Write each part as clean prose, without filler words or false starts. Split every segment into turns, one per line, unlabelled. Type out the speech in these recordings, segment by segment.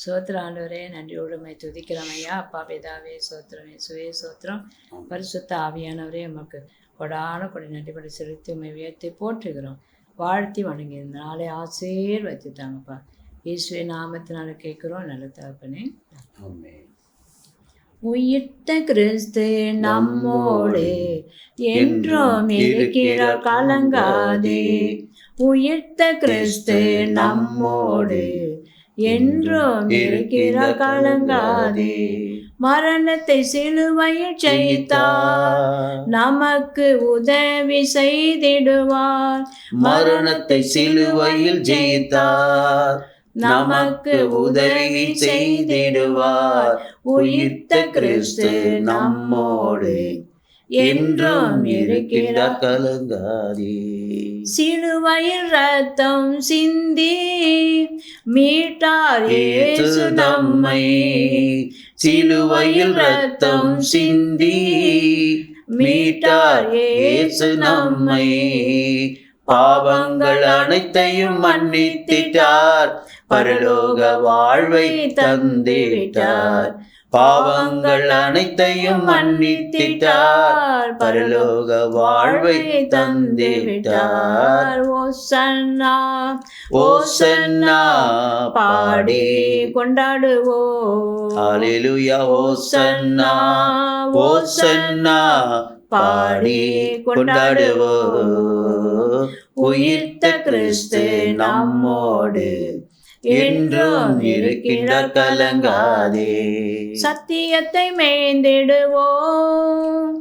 சோத்திரம் ஆண்டவரே, நன்றியோடு உம்மை துதிக்கிறோம் ஐயா. அப்பா பிதாவே சோத்திரம், இயேசுவே சோத்திரம். பரிசுத்த ஆவியானவரே, உமக்கு கொடான கொடி நன்றிபடி செலுத்தி உம்மை உயர்த்தி போற்றுகிறோம், வாழ்த்தி வணங்கி இந்த நாளை ஆசீர்வதித்து தாங்கப்பா. இயேசுவே நாமத்தினால கேட்குறோம் நல்ல தகப்பனே. உயிர்த்த கிறிஸ்து நம்மோடு என்றும் இருக்கிறார், கலங்காதே. உயிர்த்த கிறிஸ்து நம்மோடு என்றும் இருக்கிறார், கலங்காதே. மரணத்தை சிலுவையில் ஜெயித்தார், நமக்கு உதவி செய்திடுவார்.
மரணத்தை சிலுவையில் ஜெயித்தார், நமக்கு உதவி செய்திடுவார். உயிர்த்த கிறிஸ்து நம்மோடு என்றும் இருக்கிறார், கலங்காதே.
சிலுவையில் ரத்தம் சிந்தி மீட்டார் இயேசு நம்மை.
சிலுவையில் ரத்தம் சிந்தி மீட்டார் இயேசு நம்மை. பாவங்கள் அனைத்தையும் மன்னித்திட்டார், பரலோக வாழ்வை தந்திட்டார். பாவங்கள் அனைத்தையும் மன்னித்திட்டார், பரலோக வாழ்வை தந்திட்டார்.
ஓசன்னா
ஓசன்னா
பாடி கொண்டாடுவோம்.
ஹல்லேலூயா. ஓசன்னா ஓசன்னா பாடி கொண்டாடுவோம். உயிர்த்த கிறிஸ்து நம்மோடு என்றும் இருக்கின்றார், கலங்காதே.
சத்தியத்தை மேய்ந்திடுவோம்,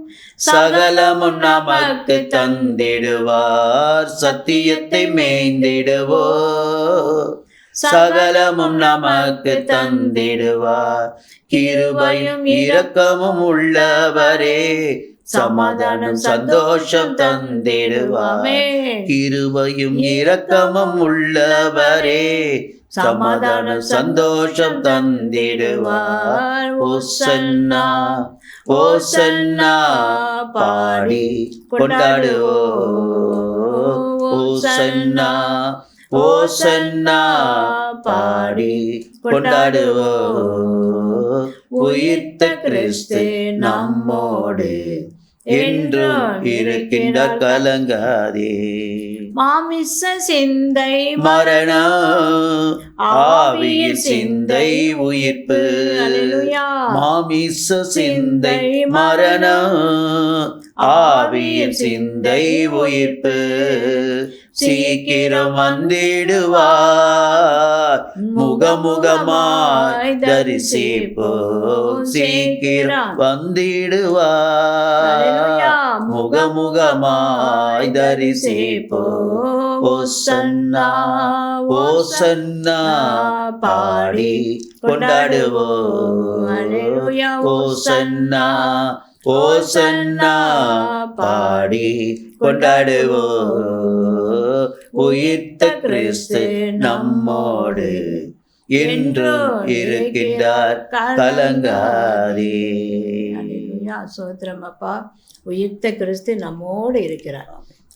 சகலமும் நமக்கு தந்திடுவார். சத்தியத்தை மேய்ந்திடுவோம், சகலமும் நமக்கு தந்திடுவார். கிருபையும் இரக்கமும் உள்ளவரே, சமாதானம் சந்தோஷம் தந்திடுவார். கிருபையும் இரக்கமும் உள்ளவரே, சமாதானம் சந்தோஷம் தந்திடுவார். ஓசன்னா ஓசன்னா பாடி கொண்டாடுவோம். ஓசன்னா ஓசன்னா பாடி கொண்டாடுவோம். உயிர்த்த கிறிஸ்து நம்மோடு என்றும் இருக்கின்றார், கலங்காதே.
மாமிச சிந்தை
மரணம், ஆவியில் சிந்தை உயிர்ப்பு. மாமிச சிந்தை மரணம், ஆவியில் சிந்தை உயிர்ப்பு. சீக்கிரம் வந்திடுவார், முகமுகமாய் தரிசிப்போம். சீக்கிரம் வந்திடுவார், முகமுகமாய் தரிசிப்போம். ஓசன்னா ஓசன்னா பாடி கொண்டாடுவோம். ஓசன்னா ஓசன்னா பாடி கொண்டாடுவோம். உயிர்த்த கிறிஸ்து நம்மோடு என்றும் இருக்கின்றார், கலங்காதே.
சோத்திரம் அப்பா. உயிர்த்த கிறிஸ்து நம்மோடு இருக்கிறார்.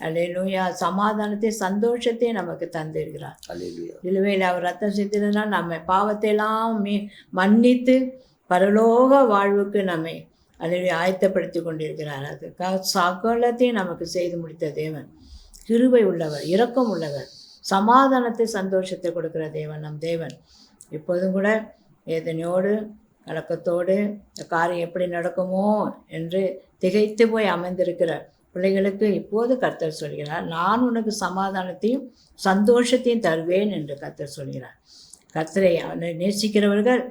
அல்லேலூயா. சமாதானத்தை சந்தோஷத்தை நமக்கு தந்திருக்கிறார். நிலுவையில் அவர் ரத்தம் சிந்தினால் நம்ம பாவத்தை எல்லாம் மன்னித்து பரலோக வாழ்வுக்கு நம்மை அல்லேலூயா ஆயத்தப்படுத்தி கொண்டிருக்கிறார். அதுக்காக சகலத்தையும் நமக்கு செய்து முடித்த தேவன், கிருபை உள்ளவர், இரக்கம் உள்ளவர், சமாதானத்தை சந்தோஷத்தை கொடுக்கிற தேவன் நம் தேவன். இப்போதும் கூட வேதனையோடு கலக்கத்தோடு இந்த காரியம் எப்படி நடக்குமோ என்று திகைத்து போய் அமைந்திருக்கிற பிள்ளைகளுக்கு இப்போது கர்த்தர் சொல்கிறார், நான் உனக்கு சமாதானத்தையும் சந்தோஷத்தையும் தருவேன் என்று கர்த்தர் சொல்கிறார். கர்த்தரை நேசிக்கிறவர்கள்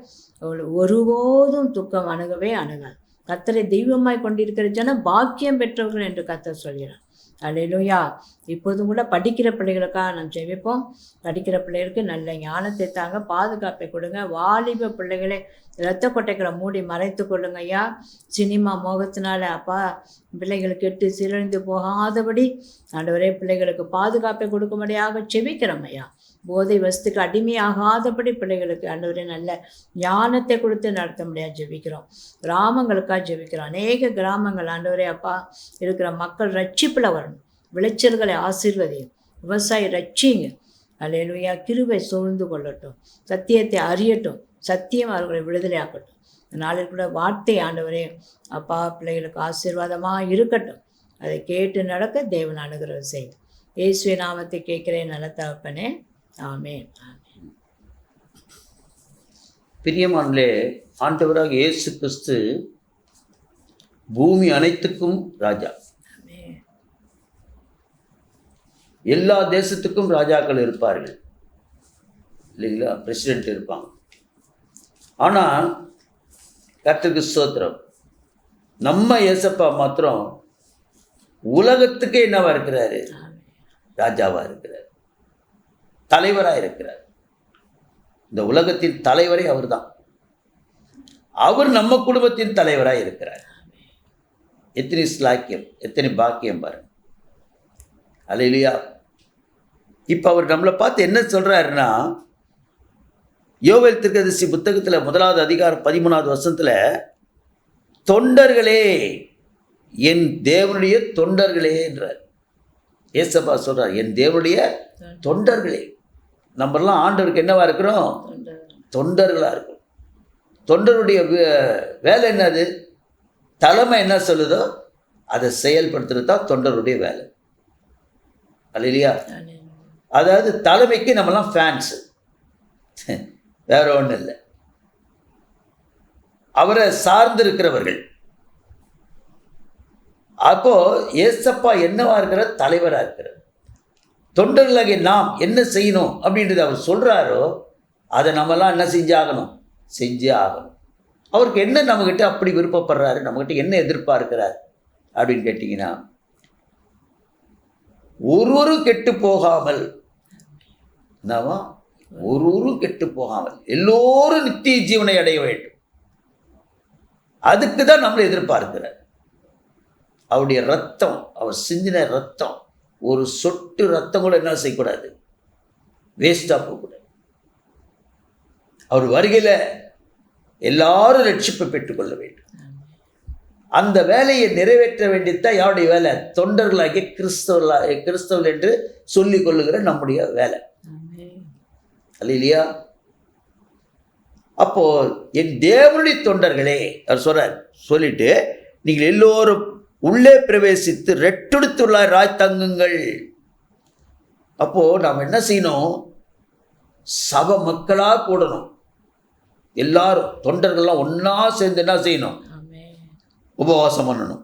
ஒருபோதும் துக்கம் அணுகவே அணுகாது. கர்த்தரை தெய்வமாய் கொண்டிருக்கிற ஜனம் பாக்கியம் பெற்றவர்கள் என்று கர்த்தர் சொல்கிறார். அல்லேலூயா. இப்போதும் கூட படிக்கிற பிள்ளைகளுக்காக நாம் ஜெபிப்போம். படிக்கிற பிள்ளைகளுக்கு நல்ல ஞானத்தை தாங்க, பாதுகாப்பை கொடுங்க. வாலிப பிள்ளைகளை இரத்த கொட்டைகளை மூடி மறைத்து கொள்ளுங்க ஐயா. சினிமா மோகத்தினால அப்பா பிள்ளைகளுக்கு கெட்டு சிறந்து போகாதபடி ஆண்டவரே பிள்ளைகளுக்கு பாதுகாப்பை கொடுக்கும்படியாக ஜெபிக்கிறோம் ஐயா. போதை வஸ்துக்கு அடிமையாகாதபடி பிள்ளைகளுக்கு ஆண்டவரே நல்ல ஞானத்தை கொடுத்து நடத்த முடியாது ஜெபிக்கிறோம். கிராமங்களுக்காக ஜெபிக்கிறோம். அநேக கிராமங்கள் ஆண்டவரே அப்பா இருக்கிற மக்கள் ரட்சிப்பில் வரணும். விளைச்சல்களை ஆசீர்வதியும், விவசாயி ரட்சிங்க. அல்லேலூயா. கிருபை சூழ்ந்து கொள்ளட்டும், சத்தியத்தை அறியட்டும், சத்தியம் அவர்களை விடுதலை ஆக்கட்டும். இந்த நாளில் கூட வார்த்தை ஆண்டவரே அப்பா பிள்ளைகளுக்கு ஆசீர்வாதமாக இருக்கட்டும். அதை கேட்டு நடக்க தேவன் அனுகிரகம் செய்து இயேசுவின் நாமத்தை கேட்கிறேன் நல்ல தகப்பனே. ஆமென். ஆமென்.
பிரியமானே, ஆண்டவராக இயேசு கிறிஸ்து பூமி அனைத்துக்கும் ராஜா.
ஆமென்.
எல்லா தேசத்துக்கும் ராஜாக்கள் இருப்பார்கள் இல்லைங்களா? பிரசிடென்ட் இருப்பாங்க. ஆனால் கர்த்தருக்கு ஸ்தோத்திரம், நம்ம இயேசப்பா மாத்திரம் உலகத்துக்கே என்னவா இருக்கிறாரு? ராஜாவா இருக்கிறார், தலைவராக இருக்கிறார். இந்த உலகத்தின் தலைவரே அவர் தான். அவர் நம்ம குடும்பத்தின் தலைவராக இருக்கிறார். எத்தனை ஸ்லாக்கியம், எத்தனை பாக்கியம் பாருங்க. அல்லேலூயா. இப்போ அவர் நம்மளை பார்த்து என்ன சொல்றாருன்னா, யோவேல் தீர்க்கதரிசி புத்தகத்தில் 1வது அதிகாரம் 13வது வசனத்தில், தொண்டர்களே, என் தேவனுடைய தொண்டர்களே என்றார். ஏசப்பா சொல்றார், என் தேவனுடைய தொண்டர்களே. நம்மெல்லாம் ஆண்டவருக்கு என்னவா இருக்கிறோம்? தொண்டர்களாக இருக்கும். தொண்டருடைய வேலை என்னது? தலைமை என்ன சொல்லுதோ அதை செயல்படுத்துறது தான் தொண்டருடைய வேலை. அல்லேலூயா. அதாவது தலைமைக்கு நம்மலாம் ஃபேன்ஸு, வேற ஒன்றும் இல்லை. அவரை சார்ந்திருக்கிறவர்கள். அப்போ ஏசப்பா என்னவா இருக்கிறார்? தலைவராக இருக்கிறார். தொண்டர்களாகிய நாம் என்ன செய்யணும் அப்படின்றது அவர் சொல்றாரோ அதை நம்மலாம் என்ன செஞ்சாகணும்? செஞ்சே ஆகணும். அவருக்கு என்ன நம்மகிட்ட அப்படி விருப்பப்படுறாரு, நம்மகிட்ட என்ன எதிர்பார்க்கிறார் அப்படின்னு கேட்டிங்கன்னா, ஒருவரும் கெட்டு போகாமல், என்னவா? ஒருவரும் கெட்டு போகாமல் எல்லோரும் நித்திய ஜீவனை அடைய வேண்டும். அதுக்கு தான் நம்மளை எதிர்பார்க்கிறார். அவருடைய ரத்தம், அவர் சிந்தின ரத்தம், ஒரு சொட்டு ரத்தம் கூட என்ன செய்யக்கூடாது? வேஸ்டாக போகக்கூடாது. அவர் வருகையில் எல்லாரும் ரட்சிப்பை பெற்றுக்கொள்ள வேண்டும். அந்த வேலையை நிறைவேற்ற வேண்டியதுதான் யாருடைய வேலை? தொண்டர்களாகிய கிறிஸ்தவர்கள் என்று சொல்லிக் கொள்ளுகிற நம்முடைய வேலை. அல்லேலூயா. அப்போ என் தேவனுடைய தொண்டர்களே அவர் சொல்றார். சொல்லிட்டு நீங்கள் எல்லோரும் உள்ளே பிரவேசித்து ரெட்டெடுத்துள்ளாய் தங்குங்கள். அப்போ நாம் என்ன செய்யணும்? சபை மக்களாக கூடணும். எல்லாரும் தொண்டர்கள்லாம் ஒன்றா சேர்ந்து என்ன செய்யணும்? உபவாசம் பண்ணணும்.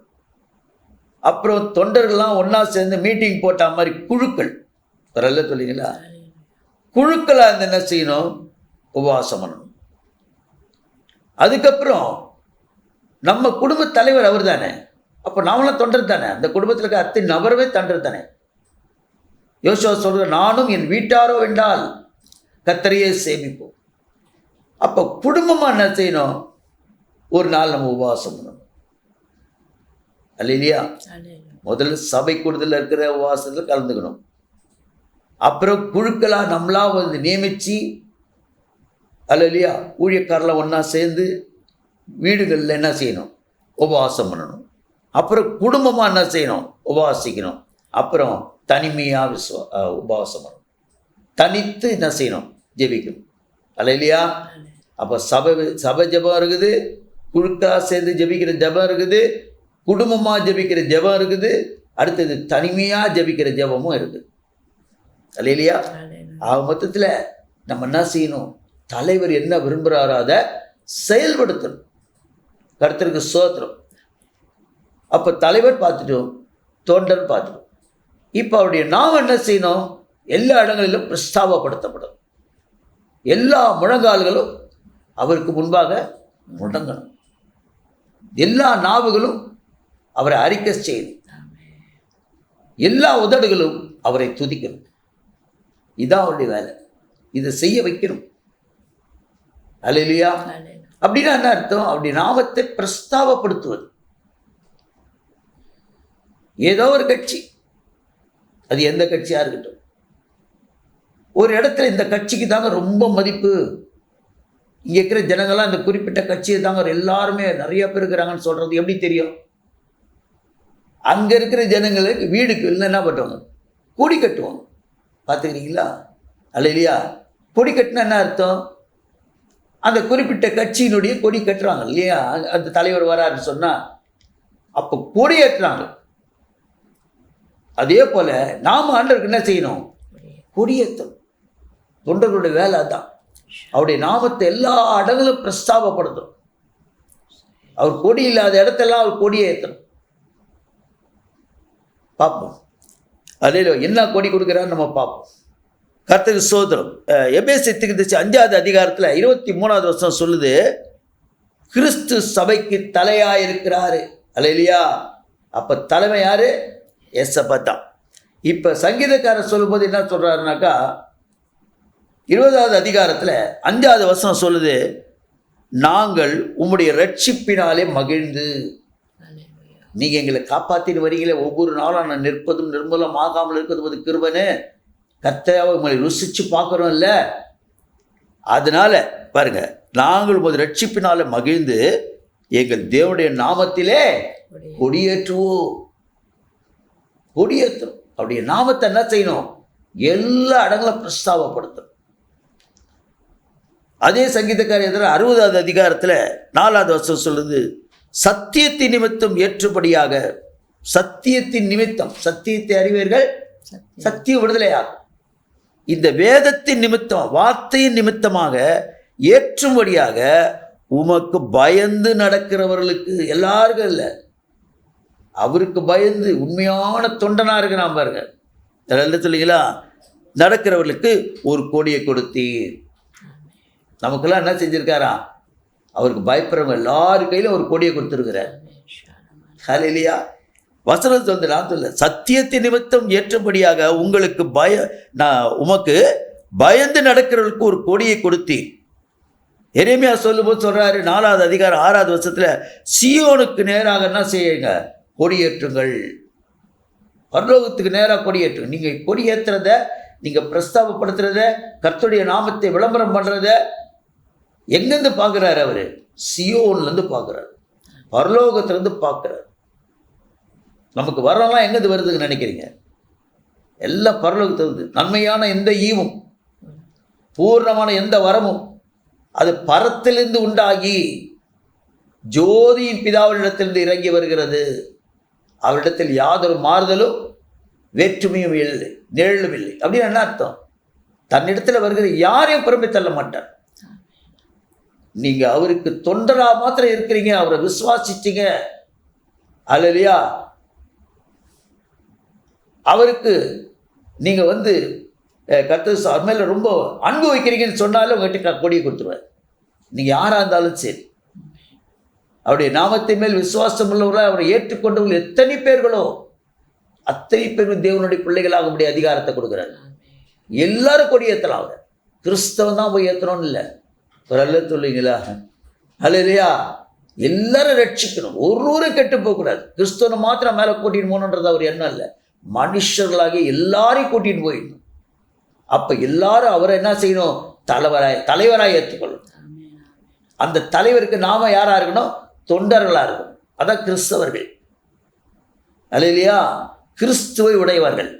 அப்புறம் தொண்டர்கள்லாம் ஒன்றா சேர்ந்து மீட்டிங் போட்ட மாதிரி குழுக்கள் வரல சொல்லிங்களா? குழுக்களாக இருந்து என்ன செய்யணும்? உபவாசம் பண்ணணும். அதுக்கப்புறம் நம்ம குடும்ப தலைவர் அவர் தானே. அப்போ நாமளாம் தொண்டர் தானே. அந்த குடும்பத்தில் இருக்க அத்தனை நபரவே தொண்டர் தானே. யோசுவா சொல்ற, நானும் என் வீட்டாரோ என்றால் கர்த்தரையே சேமிப்போம். அப்போ குடும்பமாக என்ன செய்யணும்? ஒரு நாள் நம்ம உபவாசம் பண்ணணும். அல்லேலூயா. முதல்ல சபை கூடுதலில் இருக்கிற உபவாசத்தில் கலந்துக்கணும். அப்புறம் குழுக்களாக நம்மளா வந்து நியமித்து, அல்லேலூயா, ஊழியக்காரெலாம் ஒன்றா சேர்ந்து வீடுகளில் என்ன செய்யணும்? உபவாசம் பண்ணணும். அப்புறம் குடும்பமாக என்ன செய்யணும்? உபவாசிக்கணும். அப்புறம் தனிமையாக உபவாசம் பண்ணணும். தனித்து என்ன செய்யணும்? ஜெபிக்கணும். அல்லேலூயா. அப்போ சபை ஜெபம் இருக்குது, குழுக்களாக சேர்ந்து ஜெபிக்கிற ஜெபம் இருக்குது, குடும்பமாக ஜெபிக்கிற ஜெபம் இருக்குது, அடுத்தது தனிமையாக ஜெபிக்கிற ஜெபமும் இருக்குது. அல்லேலூயா. ஆக மொத்தத்தில் நம்ம என்ன செய்யணும்? தலைவர் என்ன விரும்புகிறாரோ அதை செயல்படுத்தணும். கர்த்தருக்கு ஸ்தோத்திரம். அப்போ தலைவர் பார்த்துட்டோம், தொண்டர் பார்த்துட்டோம். இப்போ அவருடைய நாம் என்ன செய்யணும்? எல்லா இடங்களிலும் பிரஸ்தாபப்படுத்தப்படும். எல்லா முழங்கால்களும் அவருக்கு முன்பாக முடங்கணும். எல்லா நாவுகளும் அவரை அறிக்கை செய்யணும். எல்லா உதடுகளும் அவரை துதிக்கணும். இதான் அவருடைய வேலை. இதை செய்ய வைக்கணும். அல்லேலூயா. அப்படின்னா என்ன அர்த்தம்? அவருடைய நாமத்தை பிரஸ்தாபப்படுத்துவது. ஏதோ ஒரு கட்சி, அது எந்த கட்சியாக இருக்கட்டும், ஒரு இடத்துல இந்த கட்சிக்கு தாங்க ரொம்ப மதிப்பு, இங்கே இருக்கிற ஜனங்கள்லாம் இந்த குறிப்பிட்ட கட்சியை தாங்க எல்லாருமே நிறைய பேர் இருக்கிறாங்கன்னு சொல்கிறது எப்படி தெரியும்? அங்கே இருக்கிற ஜனங்களுக்கு வீடுக்கு இல்லை என்ன பண்ணுவாங்க? கொடி கட்டுவாங்க. பார்த்துக்கிறீங்களா? அல்லேலூயா. கொடி கட்டினா என்ன அர்த்தம்? அந்த குறிப்பிட்ட கட்சியினுடைய கொடி கட்டுறாங்க இல்லையா? அந்த தலைவர் வராருன்னு சொன்னால் அப்போ கொடி ஏற்றுறாங்க. அதே போல் நாம் ஆண்டவருக்கு என்ன செய்யணும்? கொடியேற்றணும். தொண்டர்களுடைய வேலை அதுதான். அவருடைய நாமத்தை எல்லா இடங்களும் பிரஸ்தாபப்படுத்தணும். அவர் கொடி இல்லாத இடத்தெல்லாம் அவர் கொடியை ஏற்றணும். பார்ப்போம் அதில் என்ன கொடி கொடுக்குறான்னு நம்ம பார்ப்போம். கர்த்தருக்கு ஸ்தோத்திரம். எபேசியர் தீர்க்கதரிசி 5வது அதிகாரத்தில் 23வது வசனம் சொல்லுது, கிறிஸ்து சபைக்கு தலையாக இருக்கிறாரு. அல்லேலூயா. அப்போ தலைமை யாரு? ஏசப்பா தான். இப்போ சங்கீதக்காரர் சொல்லும்போது என்ன சொல்கிறாருனாக்கா 20வது அதிகாரத்தில் 5வது வசனம் சொல்லுது, நாங்கள் உம்முடைய ரட்சிப்பினாலே மகிழ்ந்து. நீங்கள் எங்களை காப்பாற்றின்னு வரீங்களே, ஒவ்வொரு நாளும் நான் நிற்பதும் நிர்மூலமாகாமல் இருக்கிறது கிருபைன்னு கர்த்தராவை உங்களை ருசித்து பார்க்குறோம் இல்லை? அதனால் பாருங்கள், நாங்கள் உமது ரட்சிப்பினால மகிழ்ந்து எங்கள் தேவனுடைய நாமத்திலே கொடியேற்றுவோம். கொடியேற்றணும். அவருடைய நாமத்தை என்ன செய்யணும்? எல்லா இடங்களும் பிரஸ்தாபப்படுத்தணும். அதே சங்கீதக்காரர் எதிர 60வது அதிகாரத்தில் 4வது வசனம் சொல்லுது, சத்தியத்தின் நிமித்தம் ஏற்றுபடியாக. சத்தியத்தின் நிமித்தம், சத்தியத்தை அறிவீர்கள், சத்திய விடுதலையாகும். இந்த வேதத்தின் நிமித்தம், வார்த்தையின் நிமித்தமாக ஏற்றும்படியாக உமக்கு பயந்து நடக்கிறவர்களுக்கு, எல்லாருக்கும் இல்லை, அவருக்கு பயந்து உண்மையான தொண்டனாக இருக்கிறான் பாருங்க, என்ன சொல்லிங்களா, நடக்கிறவர்களுக்கு ஒரு கொடியை கொடுத்தீர். நமக்கெல்லாம் என்ன செஞ்சிருக்காரா? அவருக்கு பயப்படுறவங்க எல்லாரு கையிலும் ஒரு கொடியை கொடுத்துருக்கிறார். ஹல்லேலூயா. வசனம் சொல்ல, நான் சொல்ல, சத்தியத்தின் நிமித்தம் ஏற்றபடியாக உங்களுக்கு உமக்கு பயந்து நடக்கிறவர்களுக்கு ஒரு கொடியை கொடுத்தீர். எரேமியா சொல்லும்போது சொல்றாரு 4வது அதிகாரம் 6வது வசனத்தில், சீயோனுக்கு நேராக என்ன செய்யுங்க? கொடியேற்றுங்கள். பரலோகத்துக்கு நேராக கொடியேற்றுங்க. நீங்கள் கொடியேற்றுறத, நீங்கள் பிரஸ்தாபப்படுத்துறத, கர்த்தருடைய நாமத்தை விளம்பரம் பண்ணுறத எங்கேருந்து பார்க்குறாரு? அவர் சியோன்லேருந்து பார்க்குறாரு, பரலோகத்திலேருந்து பார்க்குறாரு. நமக்கு வரலாம் எங்கேருந்து வருதுன்னு நினைக்கிறீங்க? எல்லாம் பரலோகத்திலிருந்து. நன்மையான எந்த ஈவும் பூர்ணமான எந்த வரமும் அது பரத்திலிருந்து உண்டாகி ஜோதியின் பிதாவினிடத்திலிருந்து இறங்கி வருகிறது. அவரிடத்தில் யாதொரு மாறுதலும் வேற்றுமையும் இல்லை, நிழலும் இல்லை. அப்படின்னு என்ன அர்த்தம்? தன்னிடத்தில் வருகிற யாரையும் புறம்பே தள்ள மாட்டார். நீங்கள் அவருக்கு தொண்டராக மாத்திரம் இருக்கிறீங்க, அவரை விசுவாசிச்சிங்க, அல்லேலூயா, அவருக்கு நீங்கள் கர்த்தர் அவர் மேலே ரொம்ப அன்பு வைக்கிறீங்கன்னு சொன்னாலும் உங்கள்கிட்ட கொடியை கொடுத்துருவார். நீங்கள் யாராக இருந்தாலும் சரி, அவருடைய நாமத்தின் மேல் விசுவாசம் உள்ளவர்களாக அவரை ஏற்றுக்கொண்டவர்கள் எத்தனை பேர்களோ அத்தனை பேரும் தேவனுடைய பிள்ளைகளாக முடிய அதிகாரத்தை கொடுக்குறாரு. எல்லாரும் கொடி ஏற்றலாம். அவர் கிறிஸ்தவன் தான் போய் ஏற்றணும்னு இல்லை. ஒரு அல்ல சொல்லுங்களா? அல்லேலூயா. எல்லாரும் ரட்சிக்கணும், ஒருவரும் கெட்டு போகக்கூடாது. கிறிஸ்தவனை மாத்திரம் மேலே கூட்டின்னு போகணுன்றது அவர் எண்ணம் இல்லை. மனுஷர்களாகி எல்லாரையும் கூட்டின்னு போயிடணும். அப்போ எல்லாரும் அவரை என்ன செய்யணும்? தலைவராக ஏற்றுக்கொள்ளணும். அந்த தலைவருக்கு நாம யாராக இருக்கணும்? தொண்டர்களாக இருக்கணும். அதான் கிறிஸ்தவர்கள். அல்லேலூயா. கிறிஸ்துவை உடையவர்கள்,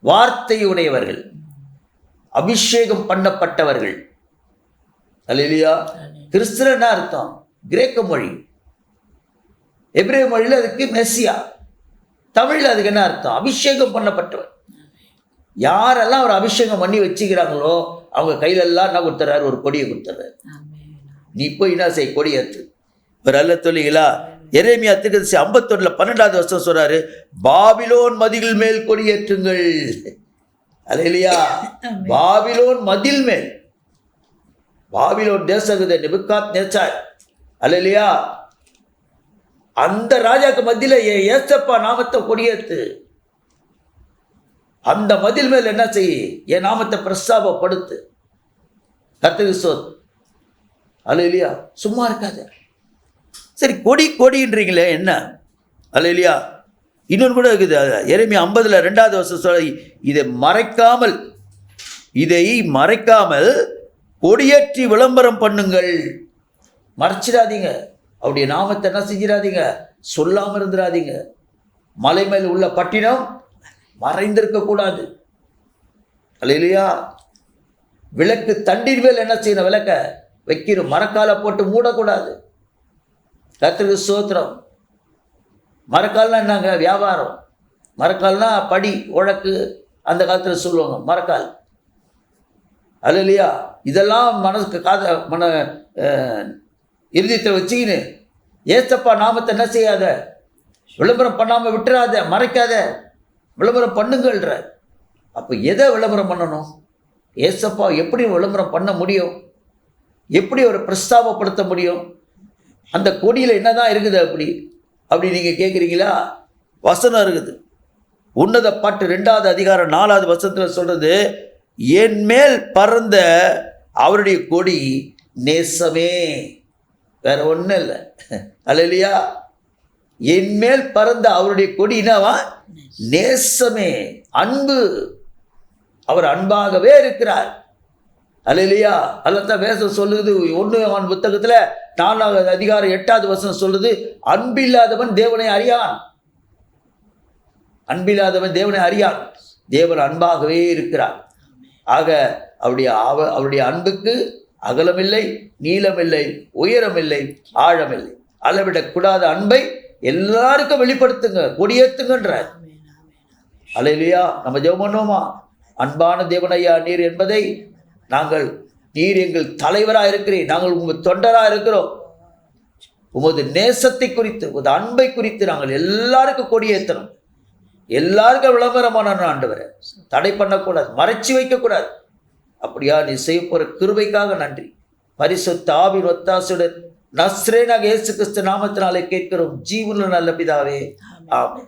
வார்த்தையை உடையவர்கள், அபிஷேகம் பண்ணப்பட்டவர்கள். அல்லேலூயா. கிறிஸ்துவ என்ன அர்த்தம்? கிரேக்க மொழி. எபிரேய மொழியில் அதுக்கு மெஸ்ஸியா. தமிழில் அதுக்கு என்ன அர்த்தம்? அபிஷேகம் பண்ணப்பட்டவர். யாரெல்லாம் அவர் அபிஷேகம் பண்ணி வச்சுக்கிறாங்களோ அவங்க கையிலெல்லாம் என்ன கொடுத்துறாரு? ஒரு கொடியை கொடுத்துறாரு. நீ போய் என்ன செய்? கொடி ஏற்று. ஒரு அல்ல சொல்லிங்களா? எரேமியா தீர்க்கதரிசி 51 12வது வசனம் சொல்றாரு, பாபிலோன் மதில் மேல் கொடியேற்றுங்கள். அல்லேலூயா. பாபிலோன் மதில் மேல், பாபிலோன் தேசகுத நேபுகாத்நேச்சார், அல்லேலூயா, அந்த ராஜாக்கு மத்தியில் ஏசப்பா நாமத்தை கொடியேற்று. அந்த மதில் மேல் என்ன செய்ய? என் நாமத்தை பிரஸ்தாபப்படுத்து. கர்த்தருக்கு ஸ்தோத்திரம். அல்லேலூயா. சும்மா இருக்காது. சரி, கொடின்றீங்களே என்ன? அல்லேலூயா. இன்னொன்று கூட இருக்குது. எரேமியா 50 2வது வசனம் சொல்ல, இதை மறைக்காமல் கொடியேற்றி விளம்பரம் பண்ணுங்கள். மறைச்சிடாதீங்க. அவருடைய நாமத்தை என்ன செஞ்சிடாதீங்க? சொல்லாமல் இருந்துடாதீங்க. மலை மேல் உள்ள பட்டினம் மறைந்திருக்க கூடாது. அல்லேலூயா. விளக்கு தண்டின் மேல் என்ன செய்யணும்? விளக்க வைக்கிறோம். மரக்காலை போட்டு மூடக்கூடாது. கர்த்தருக்கு ஸ்தோத்திரம். மரக்கால்னா என்னங்க? வியாபாரம். மரக்கால்னா படி உழக்கு அந்த காலத்தில் சொல்லுவாங்க மரக்கால். அல்லேலூயா. இதெல்லாம் மனசுக்கு மன இருதயத்தை வச்சுக்கின்னு ஏசப்பா நாமத்தை என்ன செய்யாத, விளம்பரம் பண்ணாமல் விட்டுறாத, மறைக்காத, விளம்பரம் பண்ணுங்கள்ன்ற. அப்போ எதை விளம்பரம் பண்ணணும்? ஏசப்பா எப்படி விளம்பரம் பண்ண முடியும்? எப்படி ஒரு பிரஸ்தாபப்படுத்த முடியும்? அந்த கொடியில் என்னதான் இருக்குது? அப்படி நீங்கள் கேட்குறீங்களா? வசனம் இருக்குது. உன்னத பாட்டு 2வது அதிகாரம் 4வது வசனத்தில் சொல்கிறது, என் மேல் பறந்த அவருடைய கொடி நேசமே. வேற ஒன்றும் இல்லை. அல்லேலூயா. என் மேல் பறந்த அவருடைய கொடி என்னவா? நேசமே, அன்பு. அவர் அன்பாகவே இருக்கிறார். அல்லேலூயா. அல்லத்தான் வேதம் சொல்லுது 1 யோவான் புத்தகத்தில் 4வது அதிகாரம் 8வது வசனம் சொல்லுது, அன்பில்லாதவன் தேவனை அறியான். அன்பில்லாதவன் தேவனை அறியான். தேவன் அன்பாகவே இருக்கிறார். ஆக அவருடைய அன்புக்கு அகலமில்லை, நீளமில்லை, உயரமில்லை, ஆழமில்லை. அளவிடக்கூடாத அன்பை எல்லாருக்கும் வெளிப்படுத்துங்க, கொடியேற்றுங்கன்றார். அல்லேலூயா. நம்ம ஜெபம் பண்ணுவோமா? அன்பான தேவனையா நீர் என்பதை நீர் எங்கள் தலைவராக இருக்கிறீர், நாங்கள் உங்கள் தொண்டராக இருக்கிறோம். உமது நேசத்தை குறித்து, உமது அன்பை குறித்து நாங்கள் எல்லாருக்கும் கொடியேற்றணும். எல்லாருக்கும் விளம்பரமான ஆண்டவரை தடை பண்ணக்கூடாது, மறைச்சி வைக்கக்கூடாது. அப்படியா நீ செய்ய போகிற கிருபைக்காக நன்றி. பரிசுத்த ஆவியின் ஒத்தாசையுடன் நஸ்ரேனாக இயேசு கிறிஸ்து நாமத்தினாலே கேட்கிறோம் ஜீவனுள்ள நல்ல பிதாவே, ஆமென்.